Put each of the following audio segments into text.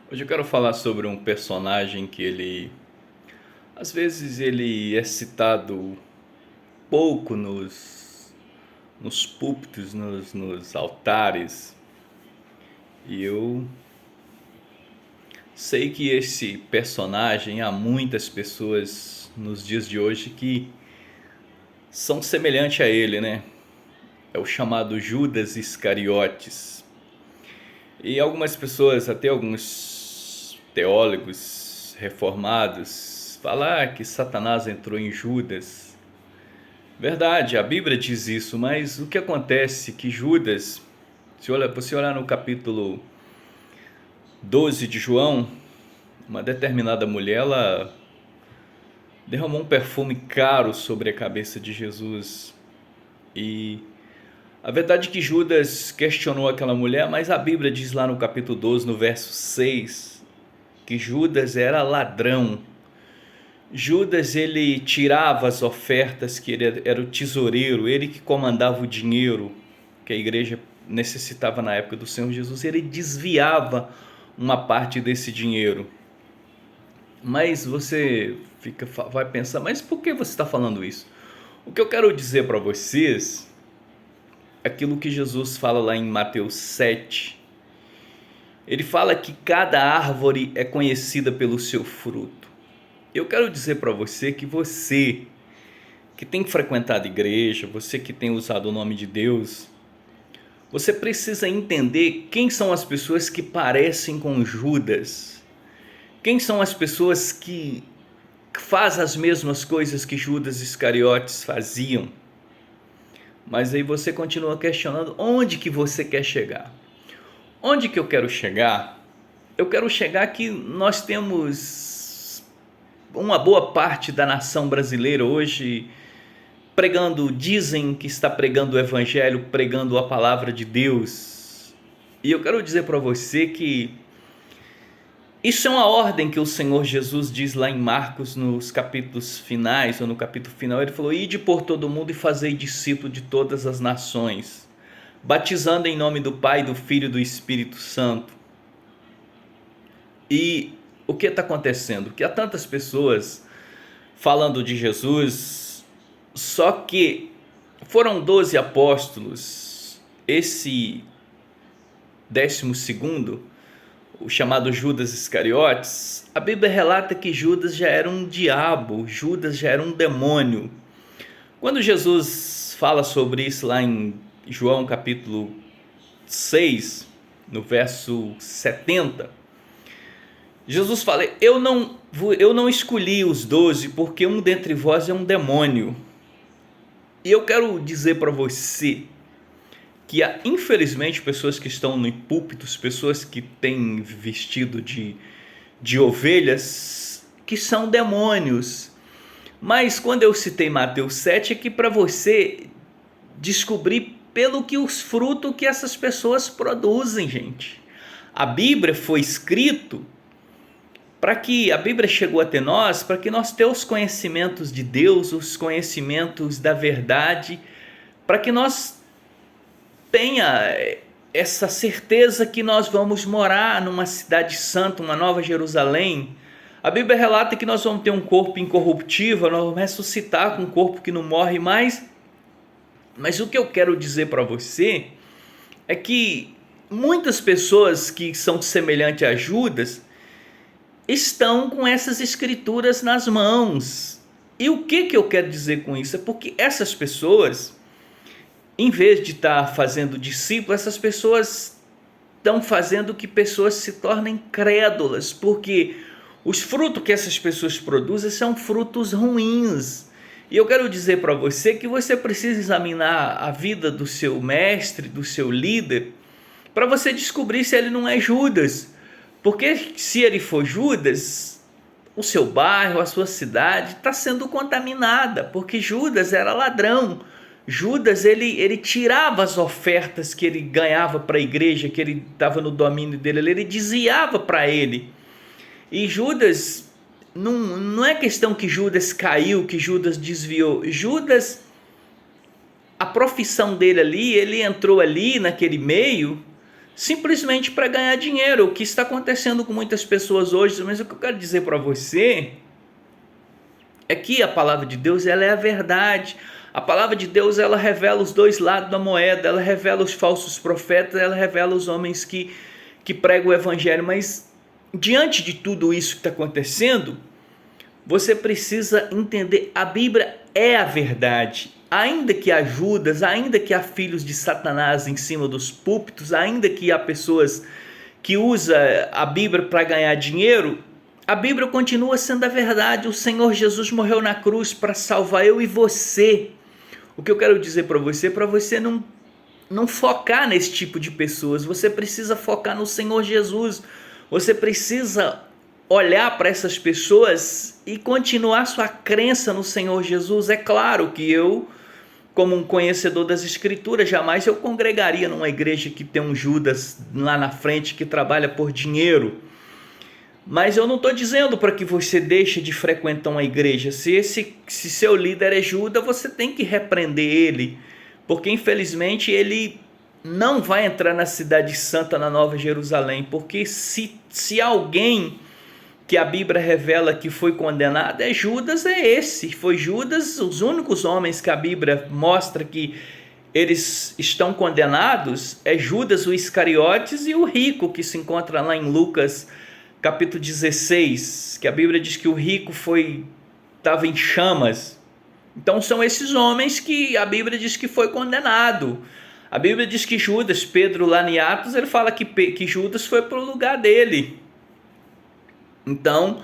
Hoje eu quero falar sobre um personagem que às vezes ele é citado pouco nos púlpitos, nos altares. E eu sei que esse personagem, há muitas pessoas nos dias de hoje que são semelhantes a ele, né? É o chamado Judas Iscariotes. E algumas pessoas, até alguns teólogos reformados, falam que Satanás entrou em Judas. Verdade, a Bíblia diz isso, mas o que acontece é que Judas, se você olhar no capítulo 12 de João, uma determinada mulher, ela derramou um perfume caro sobre a cabeça de Jesus. E a verdade é que Judas questionou aquela mulher, mas a Bíblia diz lá no capítulo 12, no verso 6, que Judas era ladrão. Judas, ele tirava as ofertas, que ele era o tesoureiro, ele que comandava o dinheiro que a igreja necessitava na época do Senhor Jesus, ele desviava uma parte desse dinheiro. Mas você vai pensar, mas por que você está falando isso? O que eu quero dizer para vocês, aquilo que Jesus fala lá em Mateus 7, ele fala que cada árvore é conhecida pelo seu fruto. Eu quero dizer para você que tem frequentado a igreja, você que tem usado o nome de Deus, você precisa entender quem são as pessoas que parecem com Judas. Quem são as pessoas que fazem as mesmas coisas que Judas Iscariotes faziam. Mas aí você continua questionando onde que você quer chegar. Onde que eu quero chegar? Eu quero chegar que nós temos uma boa parte da nação brasileira hoje pregando, dizem que está pregando o evangelho, pregando a palavra de Deus. E eu quero dizer para você que isso é uma ordem que o Senhor Jesus diz lá em Marcos, nos capítulos finais, ou no capítulo final. Ele falou: ide por todo mundo e fazei discípulo de todas as nações, batizando em nome do Pai, do Filho e do Espírito Santo. E o que está acontecendo? Que há tantas pessoas falando de Jesus, só que foram 12 apóstolos, esse 12º, o chamado Judas Iscariotes, a Bíblia relata que Judas já era um diabo, Judas já era um demônio. Quando Jesus fala sobre isso lá em João capítulo 6, no verso 70, Jesus fala: eu não escolhi os 12 porque um dentre vós é um demônio. E eu quero dizer para você que há, infelizmente, pessoas que estão em púlpitos, pessoas que têm vestido de ovelhas, que são demônios. Mas quando eu citei Mateus 7, é que para você descobrir pelo que os frutos que essas pessoas produzem, gente. A Bíblia foi escrito para que a Bíblia chegou até nós, para que nós tenhamos os conhecimentos de Deus, os conhecimentos da verdade, para que nós tenha essa certeza que nós vamos morar numa cidade santa, uma nova Jerusalém. A Bíblia relata que nós vamos ter um corpo incorruptível, nós vamos ressuscitar com um corpo que não morre mais. Mas o que eu quero dizer para você é que muitas pessoas que são semelhantes a Judas estão com essas escrituras nas mãos. E o que eu quero dizer com isso? É porque essas pessoas, em vez de estar fazendo discípulo, essas pessoas estão fazendo que pessoas se tornem crédulas, porque os frutos que essas pessoas produzem são frutos ruins. E eu quero dizer para você que você precisa examinar a vida do seu mestre, do seu líder, para você descobrir se ele não é Judas. Porque se ele for Judas, o seu bairro, a sua cidade está sendo contaminada, porque Judas era ladrão. Judas, ele tirava as ofertas que ele ganhava para a igreja, que ele estava no domínio dele, ele desviava para ele. E Judas, não é questão que Judas caiu, que Judas desviou. Judas, a profissão dele ali, ele entrou ali naquele meio simplesmente para ganhar dinheiro, o que está acontecendo com muitas pessoas hoje. Mas o que eu quero dizer para você é que a palavra de Deus, ela é a verdade. A palavra de Deus, ela revela os dois lados da moeda, ela revela os falsos profetas, ela revela os homens que pregam o evangelho. Mas diante de tudo isso que está acontecendo, você precisa entender, a Bíblia é a verdade. Ainda que há Judas, ainda que há filhos de Satanás em cima dos púlpitos, ainda que há pessoas que usam a Bíblia para ganhar dinheiro, a Bíblia continua sendo a verdade. O Senhor Jesus morreu na cruz para salvar eu e você. O que eu quero dizer para você não focar nesse tipo de pessoas. Você precisa focar no Senhor Jesus. Você precisa olhar para essas pessoas e continuar sua crença no Senhor Jesus. É claro que eu, como um conhecedor das Escrituras, jamais eu congregaria numa igreja que tem um Judas lá na frente que trabalha por dinheiro. Mas eu não estou dizendo para que você deixe de frequentar uma igreja. Se seu líder é Judas, você tem que repreender ele, porque infelizmente ele não vai entrar na cidade santa, na Nova Jerusalém, porque se alguém que a Bíblia revela que foi condenado é Judas, foi Judas. Os únicos homens que a Bíblia mostra que eles estão condenados é Judas, o Iscariotes, e o rico, que se encontra lá em Lucas capítulo 16, que a Bíblia diz que o rico estava em chamas. Então são esses homens que a Bíblia diz que foi condenado. A Bíblia diz que Judas, Pedro lá em Atos, ele fala que Judas foi para o lugar dele. Então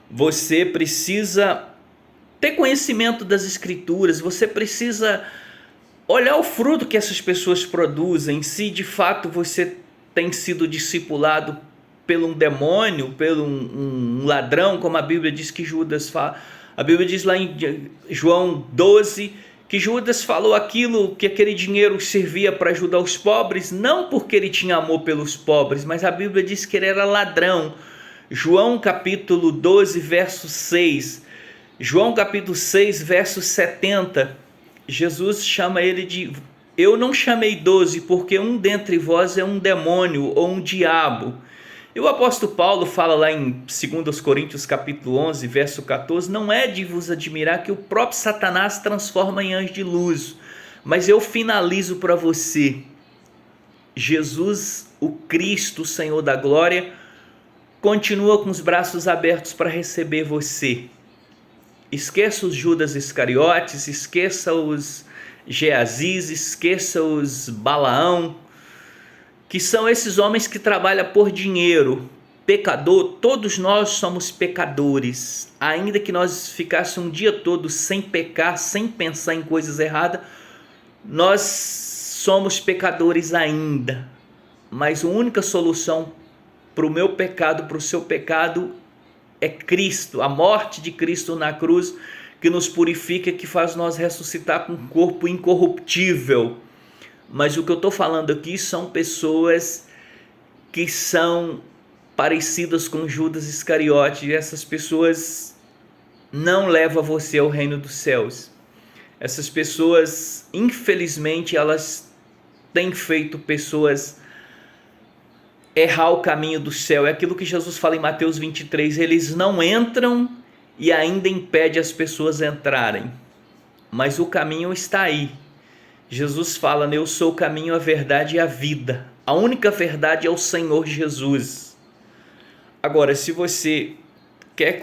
você precisa ter conhecimento das Escrituras, você precisa olhar o fruto que essas pessoas produzem, se de fato você tem sido discipulado pelo um demônio, pelo um ladrão, como a Bíblia diz que Judas fala. A Bíblia diz lá em João 12 que Judas falou aquilo, que aquele dinheiro servia para ajudar os pobres, não porque ele tinha amor pelos pobres, mas a Bíblia diz que ele era ladrão. João capítulo 12, verso 6. João capítulo 6, verso 70. Jesus chama ele de... Eu não chamei 12, porque um dentre vós é um demônio ou um diabo. E o apóstolo Paulo fala lá em 2 Coríntios capítulo 11, verso 14, não é de vos admirar que o próprio Satanás transforma em anjo de luz, mas eu finalizo para você, Jesus, o Cristo, o Senhor da glória, continua com os braços abertos para receber você. Esqueça os Judas Iscariotes, esqueça os Geazis, esqueça os Balaão, que são esses homens que trabalham por dinheiro. Pecador, todos nós somos pecadores. Ainda que nós ficássemos um dia todo sem pecar, sem pensar em coisas erradas, nós somos pecadores ainda. Mas a única solução para o meu pecado, para o seu pecado, é Cristo, a morte de Cristo na cruz, que nos purifica, que faz nós ressuscitar com um corpo incorruptível. Mas o que eu estou falando aqui são pessoas que são parecidas com Judas Iscariote, e essas pessoas não levam você ao reino dos céus. Essas pessoas, infelizmente, elas têm feito pessoas errar o caminho do céu. É aquilo que Jesus fala em Mateus 23, eles não entram e ainda impede as pessoas entrarem, mas o caminho está aí. Jesus fala, eu sou o caminho, a verdade e a vida. A única verdade é o Senhor Jesus. Agora, se você quer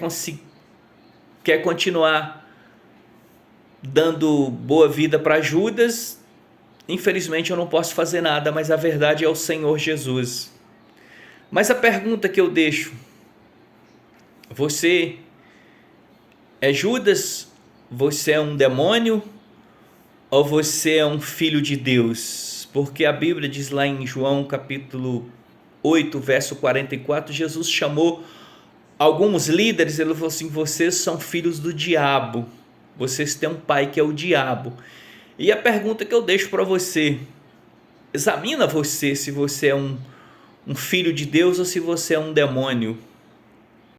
continuar dando boa vida para Judas, infelizmente eu não posso fazer nada, mas a verdade é o Senhor Jesus. Mas a pergunta que eu deixo, você é Judas? Você é um demônio? Ou você é um filho de Deus? Porque a Bíblia diz lá em João capítulo 8, verso 44, Jesus chamou alguns líderes, ele falou assim, vocês são filhos do diabo, vocês têm um pai que é o diabo. E a pergunta que eu deixo para você, examina você se você é um filho de Deus ou se você é um demônio.